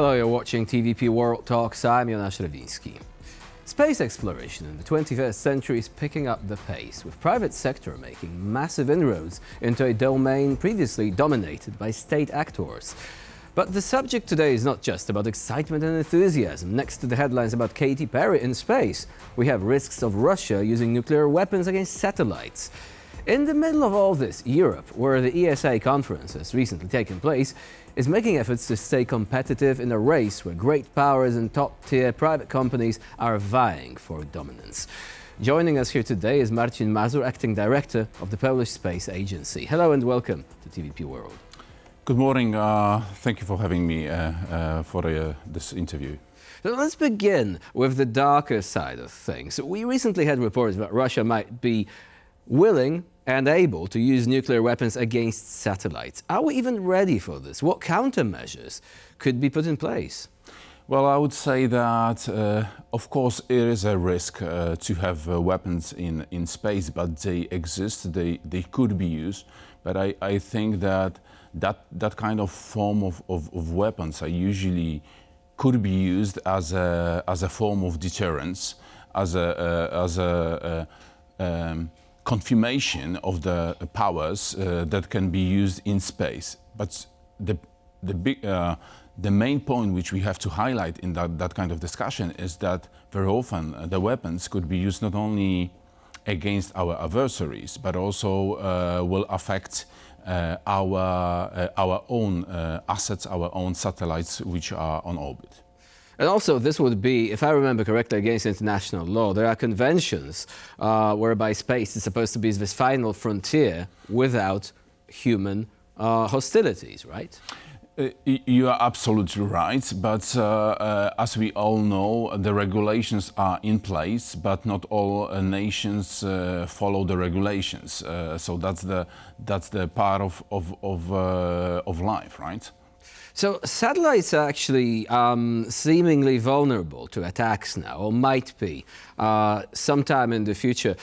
Hello, you're watching TVP World Talks. I'm Jonasz Rewiński. Space exploration in the 21st century is picking up the pace, with private sector making massive inroads into a domain previously dominated by state actors. But the subject today is not just about excitement and enthusiasm. Next to the headlines about Katy Perry in space, we have risks of Russia using nuclear weapons against satellites. In the middle of all this, Europe, where the ESA conference has recently taken place, is making efforts to stay competitive in a race where great powers and top-tier private companies are vying for dominance. Joining us here today is Marcin Mazur, acting director of the Polish Space Agency. Hello and welcome to TVP World. Good morning. Thank you for having me for this interview. So let's begin with the darker side of things. We recently had reports that Russia might be willing and able to use nuclear weapons against satellites. Are we even ready for this? What countermeasures could be put in place? Well, I would say that, of course, it is a risk to have weapons in space, but they exist, they could be used. But I think that kind of form of weapons are usually could be used as a form of deterrence, as a confirmation of the powers that can be used in space. But the main point which we have to highlight in that kind of discussion is that very often the weapons could be used not only against our adversaries, but also will affect our own assets, our own satellites which are on orbit. And also, this would be, if I remember correctly, against international law. There are conventions whereby space is supposed to be this final frontier without human hostilities, right? You are absolutely right, but as we all know, the regulations are in place, but not all nations follow the regulations. So that's the part of life, right? So satellites are actually seemingly vulnerable to attacks now, or might be sometime in the future.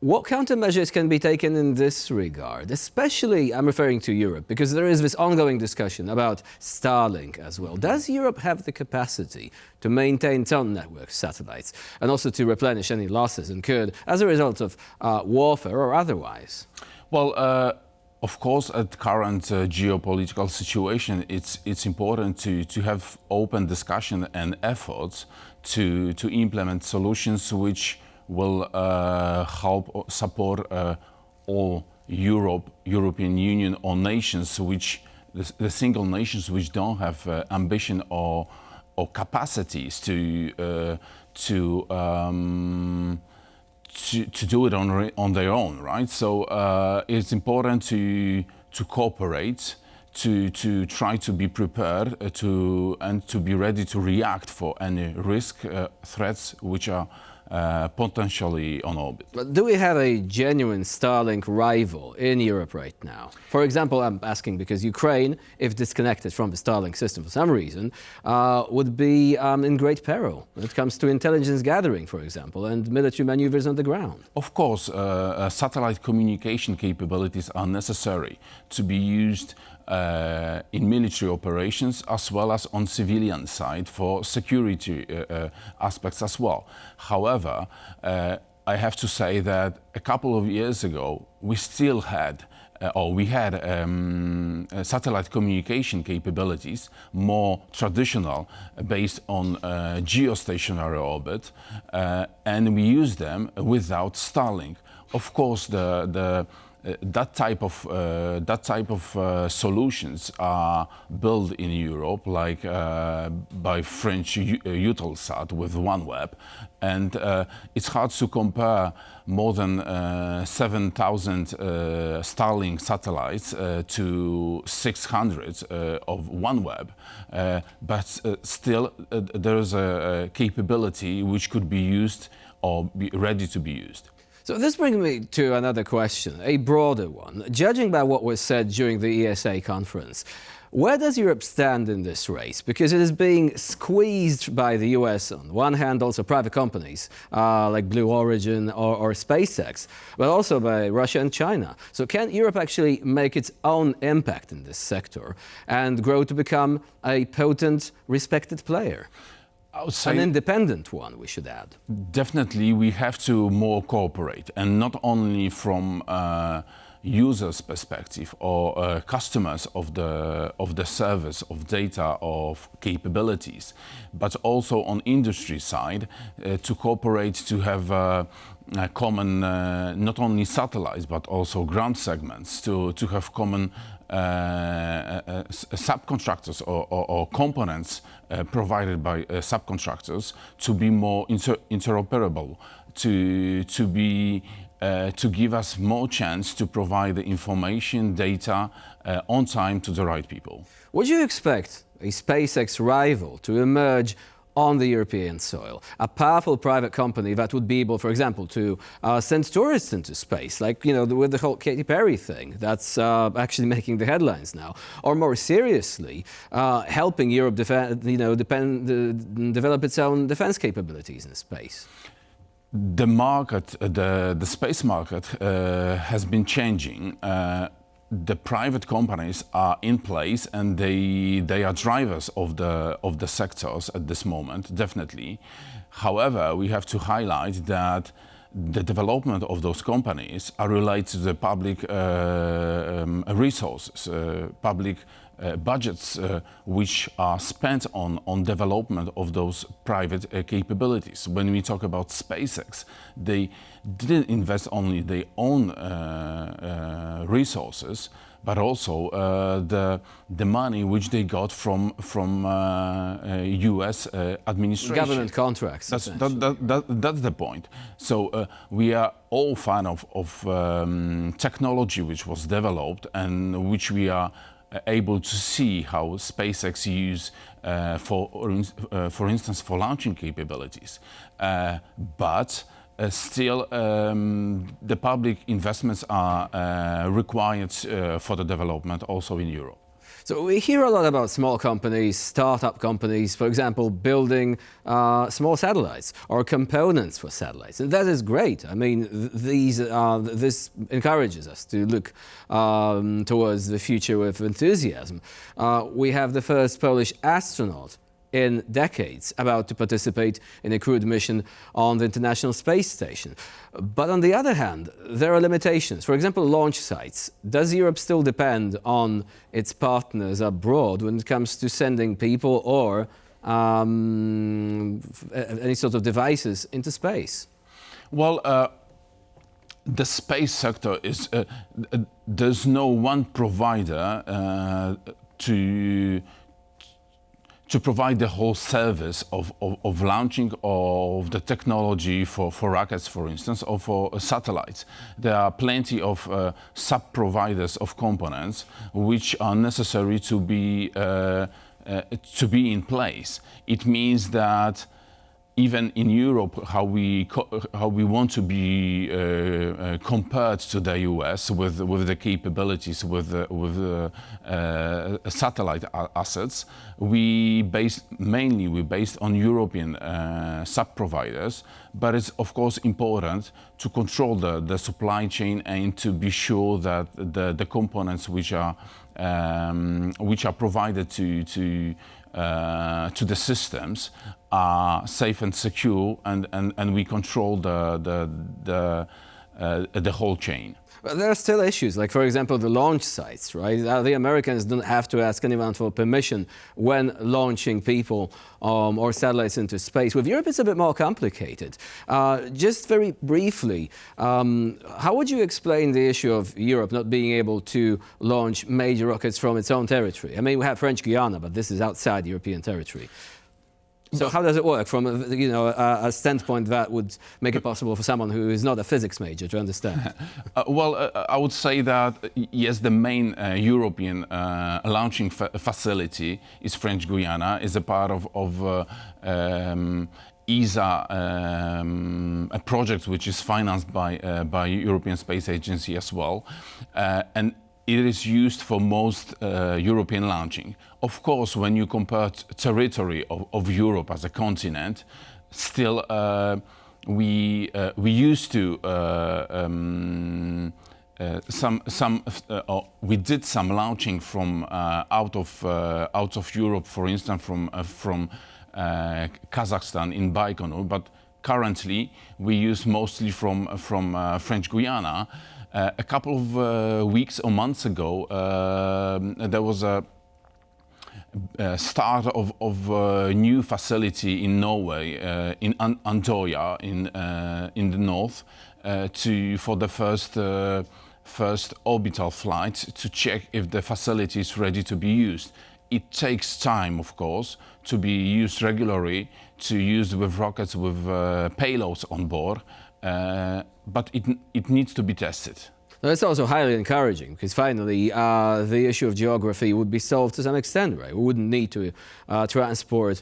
What countermeasures can be taken in this regard? Especially, I'm referring to Europe, because there is this ongoing discussion about Starlink as well. Does Europe have the capacity to maintain its own network of satellites and also to replenish any losses incurred as a result of warfare or otherwise? Well, of course, at current geopolitical situation, it's important to have open discussion and efforts to implement solutions which will help support all European Union or nations, which the single nations which don't have ambition or capacities to do it on their own, right? So it's important to cooperate, to try to be prepared and to be ready to react for any risk, threats which are potentially on orbit. But do we have a genuine Starlink rival in Europe right now? For example, I'm asking because Ukraine, if disconnected from the Starlink system for some reason, would be in great peril when it comes to intelligence gathering, for example, and military maneuvers on the ground. Of course, satellite communication capabilities are necessary to be used in military operations as well as on civilian side for security aspects as well. However, I have to say that a couple of years ago we still had satellite communication capabilities, more traditional, based on geostationary orbit, and we use them without Starlink. Of course, that type of solutions are built in Europe, like by French Eutelsat with OneWeb, and it's hard to compare more than 7,000 Starlink satellites to 600 of OneWeb, but still there is a capability which could be used or be ready to be used. So this brings me to another question, a broader one. Judging by what was said during the ESA conference, Where does Europe stand in this race? Because it is being squeezed by the US on one hand, also private companies like Blue Origin or SpaceX, but also by Russia and China. So can Europe actually make its own impact in this sector and grow to become a potent, respected player? I would say an independent one, we should add. Definitely, we have to more cooperate, and not only from users' perspective or customers of the service, of data, of capabilities, but also on industry side to cooperate to have a common not only satellites but also ground segments, to have common subcontractors or components provided by subcontractors to be more interoperable, to give us more chance to provide the information, data on time to the right people. Would you expect a SpaceX rival to emerge on the European soil? A powerful private company that would be able, for example, to send tourists into space, like, you know, with the whole Katy Perry thing that's actually making the headlines now, or more seriously, helping Europe develop its own defense capabilities in space? The market, the space market has been changing. The private companies are in place and they are drivers of the sectors at this moment, definitely. However, we have to highlight that the development of those companies are related to the public resources, public budgets which are spent on development of those private capabilities. When we talk about SpaceX, they didn't invest only their own resources, but also the money which they got from U.S. administration. Government contracts. That's the point. So we are all fan of technology which was developed and which we are able to see how SpaceX use for instance, for launching capabilities. But still, the public investments are required for the development also in Europe. So we hear a lot about small companies, startup companies, for example, building small satellites or components for satellites. And that is great. I mean, this encourages us to look towards the future with enthusiasm. We have the first Polish astronaut in decades about to participate in a crewed mission on the International Space Station. But on the other hand, there are limitations. For example, launch sites. Does Europe still depend on its partners abroad when it comes to sending people or any sort of devices into space? Well, the space sector is, there's no one provider to provide the whole service of launching of the technology for rockets, for instance, or for satellites. There are plenty of sub-providers of components which are necessary to be in place. It means that even in Europe, how we want to be compared to the US with the capabilities, with satellite assets, we based on European sub-providers. But it's of course important to control the supply chain and to be sure that the components which are provided to the systems are safe and secure, and we control the whole chain. But there are still issues, like, for example, the launch sites, right? The Americans don't have to ask anyone for permission when launching people or satellites into space. With Europe, it's a bit more complicated. Just very briefly, how would you explain the issue of Europe not being able to launch major rockets from its own territory? I mean, we have French Guiana, but this is outside European territory. So how does it work from a standpoint that would make it possible for someone who is not a physics major to understand? Well, I would say that yes, the main European launching facility is French Guiana, is a part of ESA, a project which is financed by European Space Agency as well, and it is used for most European launching. Of course, when you compare territory of Europe as a continent, still we used to we did some launching from out of Europe, for instance, from Kazakhstan in Baikonur, but currently we use mostly from French Guiana. A couple of weeks or months ago, there was a start of a new facility in Norway, in Andoya, in the north, for the first orbital flight to check if the facility is ready to be used. It takes time, of course, to be used regularly, to use with rockets with payloads on board, but it needs to be tested. Now, it's also highly encouraging because finally the issue of geography would be solved to some extent, right? We wouldn't need to transport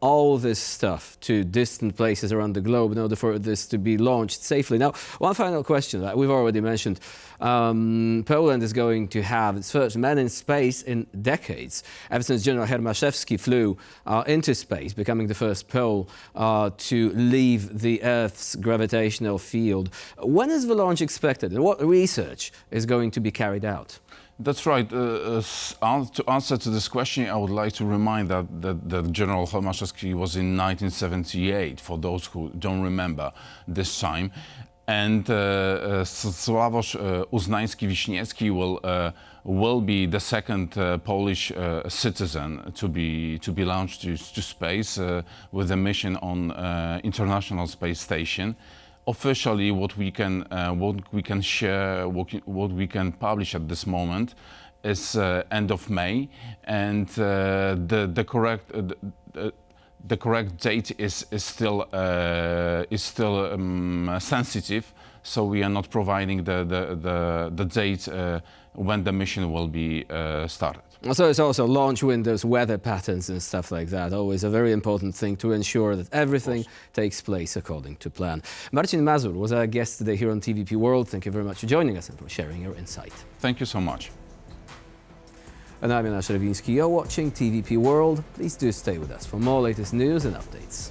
all this stuff to distant places around the globe in order for this to be launched safely. Now, one final question that we've already mentioned. Poland is going to have its first man in space in decades, ever since General Hermaszewski flew into space, becoming the first Pole to leave the Earth's gravitational field. When is the launch expected, and what research is going to be carried out? That's right. To answer to this question, I would like to remind that General Hermaszewski was in 1978, for those who don't remember this time. And Sławosz Uznański-Wiśniewski will be the second Polish citizen to be launched to space with a mission on International Space Station. Officially, what we can share, what we can publish at this moment, is end of May, and the correct date is still sensitive, so we are not providing the date when the mission will be started. So it's also launch windows, weather patterns and stuff like that. Always a very important thing to ensure that everything takes place according to plan. Marcin Mazur was our guest today here on TVP World. Thank you very much for joining us and for sharing your insight. Thank you so much. And I'm Jan You're watching TVP World. Please do stay with us for more latest news and updates.